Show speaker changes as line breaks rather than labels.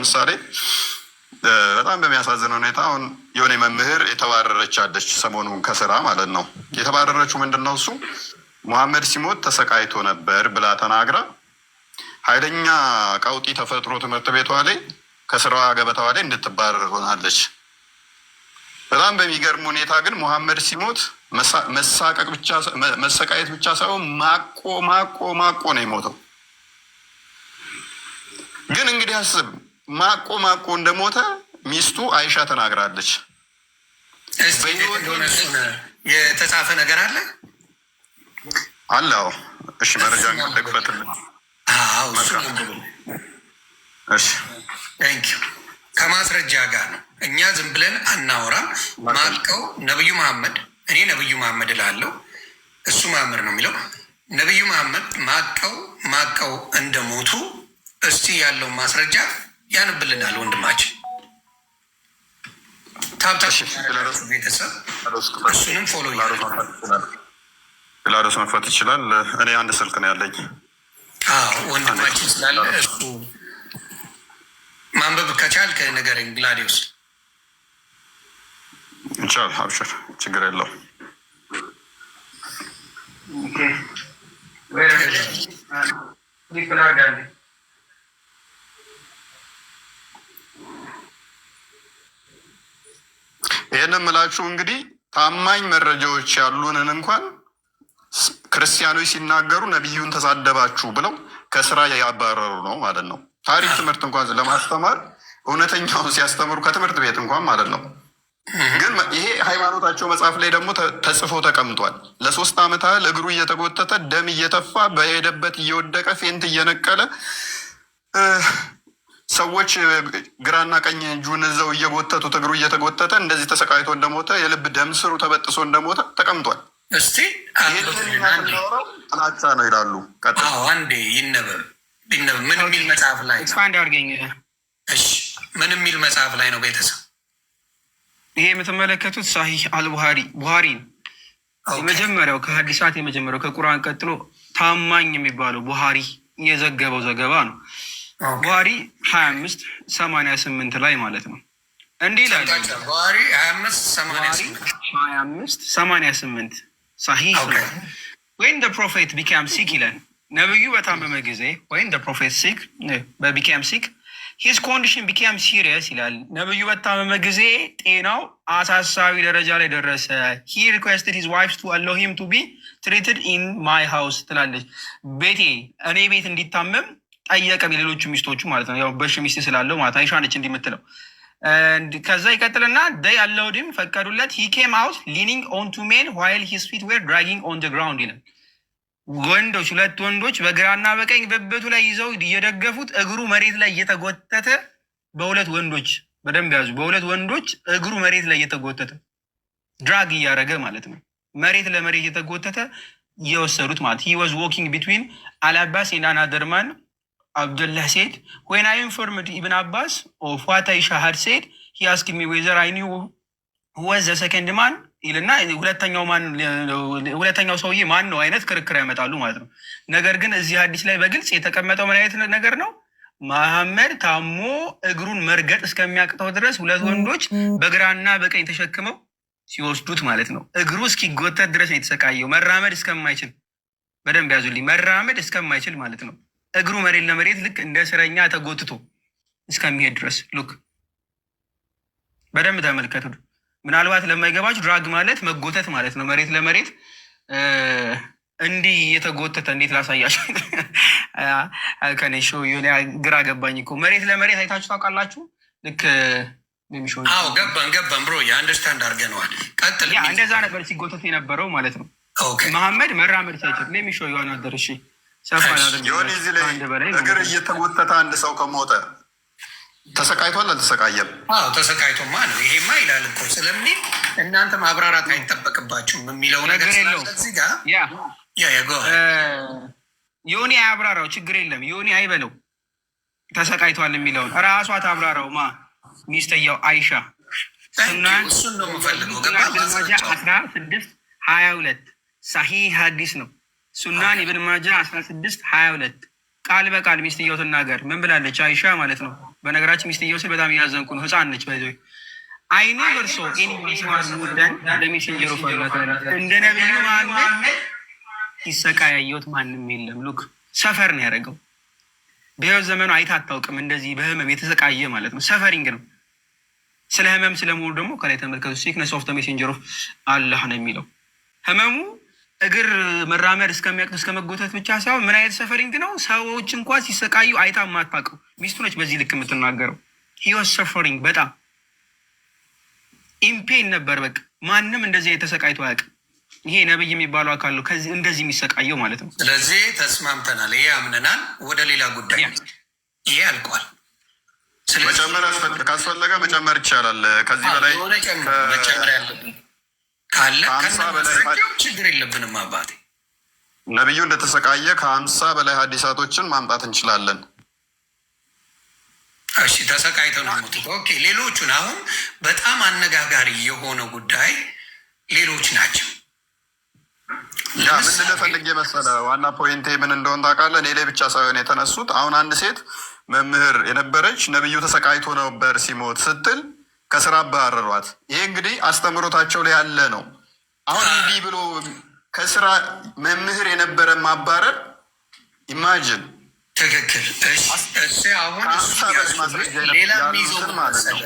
ለምሳሌ በጣም በሚያሳዝን ሁኔታ አሁን የሆነ መምህር የተባረረች አለች፣ ሰሞኑን ከስራ ማለት ነው። የተባረረችው ምንድን ነው? እሱ ሙሐመድ ሲሞት ተሰቃይቶ ነበር ብላ ተናግራ ኃይለኛ ቀውጢ ተፈጥሮ ትምህርት ቤቷ ላይ ከስራዋ ገበታዋ ላይ እንድትባረር ሆናለች። በጣም በሚገርም ሁኔታ ግን ሙሐመድ ሲሞት መሰቃየት ብቻ ሳይሆን ማቆ ነው የሞተው። ግን እንግዲህ አስብ፣ ማቆ እንደሞተ ሚስቱ አይሻ ተናግራለች።
የተጻፈ ነገር አለ
አለው። እሺ መረጃ ደግፈትልን። እሺ
ከማስረጃ ጋር ነው። እኛ ዝም ብለን አናወራም። ማልቀው ነብዩ መሐመድ፣ እኔ ነብዩ መሐመድ እላለሁ፣ እሱ መሐመድ ነው የሚለው። ነብዩ መሐመድ ማቀው እንደሞቱ እስቲ ያለው ማስረጃ ያንብልናል ወንድማችን። ቤተሰብ እሱንም ፎሎ
ላሮስ መክፈት ይችላል። እኔ አንድ ስልክ ነው ያለኝ
ወንድማችን ስላለ እሱ ማንበብ ከቻል ከነገረኝ ግላዲዮስ
ይቻል። አብሽር፣ ችግር የለው። ይህንን ምላችሁ እንግዲህ ታማኝ መረጃዎች ያሉንን እንኳን ክርስቲያኖች ሲናገሩ ነቢዩን ተሳደባችሁ ብለው ከስራ ያባረሩ ነው ማለት ነው። ታሪክ ትምህርት እንኳን ለማስተማር እውነተኛውን ሲያስተምሩ ከትምህርት ቤት እንኳን ማለት ነው። ግን ይሄ ሃይማኖታቸው መጽሐፍ ላይ ደግሞ ተጽፎ ተቀምጧል። ለ3 ዓመት ያህል እግሩ እየተጎተተ ደም እየተፋ በሄደበት እየወደቀ ፌንት እየነቀለ ሰዎች ግራና ቀኝ እጁን እዘው እየጎተቱት እግሩ እየተጎተተ እንደዚህ ተሰቃይቶ እንደሞተ የልብ ደም ስሩ ተበጥሶ እንደሞተ ተቀምጧል።
እስቲ
ጥላቻ ነው ይላሉ።
አንዴ ይነበብ ምን የሚል መጽሐፍ ላይ ምን የሚል መጽሐፍ ላይ ነው? ቤተሰብ
ይሄ የምትመለከቱት ሳሂህ ቡሃሪ የመጀመሪያው ከሀዲሳት የመጀመሪያው ከቁርአን ቀጥሎ ታማኝ የሚባለው ቡሃሪ የዘገበው ዘገባ ነው። ቡሃሪ 2588 ላይ ማለት ነው። እንዲህ ይላል
ቡሃሪ 2588
ሳሂህ when the prophet became sick ይላል። ነብዩ በታመመ ጊዜ when the prophet sick became sick his condition became serious ይላል። ነብዩ በታመመ ጊዜ ጤናው አሳሳቢ ደረጃ ላይ ደረሰ። he requested his wives to allow him to be treated in my house ትላለች። እኔ ቤት እንዲታመም ጠየቀ። ሌሎቹ ሚስቶቹ ማለት ነው። ያው በሽ ሚስት ስላለው ማለት አይሻ ነች እንዲህ የምትለው። ከዛ ይቀጥልና they allowed him ፈቀዱለት። he came out leaning on two men while his feet were dragging on the ground ይላል። ወንዶች ሁለት ወንዶች በግራና በቀኝ በበቱ ላይ ይዘው እየደገፉት እግሩ መሬት ላይ እየተጎተተ በሁለት ወንዶች በደንብ ያዙ። በሁለት ወንዶች እግሩ መሬት ላይ እየተጎተተ ድራግ እያደረገ ማለት ነው። መሬት ለመሬት እየተጎተተ እየወሰዱት ማለት he was walking between Al-Abbas and another man Abdullah said when I informed Ibn Abbas of what Aisha had said he asked me whether I knew who was the second man ይልና ሁለተኛው ሰውዬ ማን ነው አይነት ክርክር ያመጣሉ ማለት ነው። ነገር ግን እዚህ ሐዲስ ላይ በግልጽ የተቀመጠው ምን አይነት ነገር ነው? መሐመድ ታሞ እግሩን መርገጥ እስከሚያቅተው ድረስ ሁለት ወንዶች በግራና በቀኝ ተሸክመው ሲወስዱት ማለት ነው። እግሩ እስኪጎተት ድረስ ነው የተሰቃየው። መራመድ እስከማይችል በደንብ ያዙልኝ፣ መራመድ እስከማይችል ማለት ነው። እግሩ መሬት ለመሬት ልክ እንደ እስረኛ ተጎትቶ እስከሚሄድ ድረስ ሉክ በደንብ ተመልከቱ። ምናልባት ለማይገባችሁ ድራግ ማለት መጎተት ማለት ነው። መሬት ለመሬት እንዲህ የተጎተተ እንዴት ላሳያችሁ? ከኔሾ የሆነ ግራ ገባኝ እኮ። መሬት ለመሬት አይታችሁ ታውቃላችሁ? ልክ
ገባን ብሮ የአንደርስታንድ አድርገነዋል። ቀጥል።
እንደዛ ነበር ሲጎተት የነበረው ማለት ነው። መሐመድ መራመድ ሳይችል ለሚሾ የሆነ አደር እሺ
የሆነ እዚህ ላይ እግር እየተጎተተ አንድ ሰው ከሞተ ተሰቃይቷል አልተሰቃየም?
ተሰቃይቶማ ነው። ይሄማ ይላል እኮ ስለሚል እናንተ ማብራራት አይጠበቅባችሁም የሚለው ነገር የለውም። እዚህ ጋር
ዮኒ አያብራራው፣ ችግር የለም። ዮኒ አይበለው ተሰቃይቷል የሚለውን እራሷ ታብራራው። ሚስተያው አይሻ
እሱን ነው የምፈልገው።
1622 ሳሂህ ሀዲስ ነው። ሱናን ኢብን ማጃ 1622 ቃል በቃል ሚስትየው ትናገር ምን ብላለች? አይሻ ማለት ነው በነገራችን ሚስትየው ስል በጣም እያዘንኩ ነው። ህፃን ነች። ባይዘ አይ ኔቨር ሶ ኤኒዋን ሞር ዳን ዘ ሜሴንጀር ኦፍ አላህ እንደ ነብዩ መሐመድ ሲሰቃይ ያየሁት ማንም የለም። ሉክ ሰፈር ነው ያደረገው። በህይወት ዘመኑ አይታ አታውቅም እንደዚህ በህመም የተሰቃየ ማለት ነው። ሰፈሪንግ ነው። ስለ ህመም ስለመሆኑ ደግሞ ከላይ ተመልከቱ። ሲክነስ ኦፍ ዘ ሜሴንጀር ኦፍ አላህ ነው የሚለው። ህመሙ እግር መራመድ እስከሚያቅት እስከ መጎተት ብቻ ሳይሆን ምን አይነት ሰፈሪንግ ነው። ሰዎች እንኳን ሲሰቃዩ አይታ የማታውቀው ሚስቱ ነች በዚህ ልክ የምትናገረው። ሂወስ ሰፈሪንግ በጣም ኢምፔን ነበር። በቃ ማንም እንደዚህ የተሰቃይቶ አያውቅም። ይሄ ነብይ የሚባለው አካል ነው ከዚህ እንደዚህ የሚሰቃየው ማለት ነው።
ስለዚህ ተስማምተናል። ይሄ አምነናል። ወደ ሌላ ጉዳይ ይሄ አልቋል።
መጨመር ካስፈለገ መጨመር ይቻላል። ከዚህ በላይ
መጨመር ያለብን ካለ ችግር የለብንም። አባቴ
ነቢዩ እንደተሰቃየ ከ50 በላይ ሀዲሳቶችን ማምጣት እንችላለን።
እሺ ተሰቃይተው ነው ሞቱ። ኦኬ ሌሎቹን አሁን በጣም አነጋጋሪ የሆነ ጉዳይ ሌሎች ናቸው።
ያ ምን ልፈልግ የመሰለ ዋና ፖይንቴ ምን እንደሆን ታውቃለህ? እኔ ላይ ብቻ ሳይሆን የተነሱት አሁን አንድ ሴት መምህር የነበረች ነብዩ ተሰቃይቶ ነበር ሲሞት ስትል ከስራ አባረሯት። ይሄ እንግዲህ አስተምሮታቸው ላይ ያለ ነው። አሁን እንዲህ ብሎ ከስራ መምህር የነበረ ማባረር ኢማጅን
ትክክል። እሺ አሁን ሌላ ሚዞ ማለት ነው።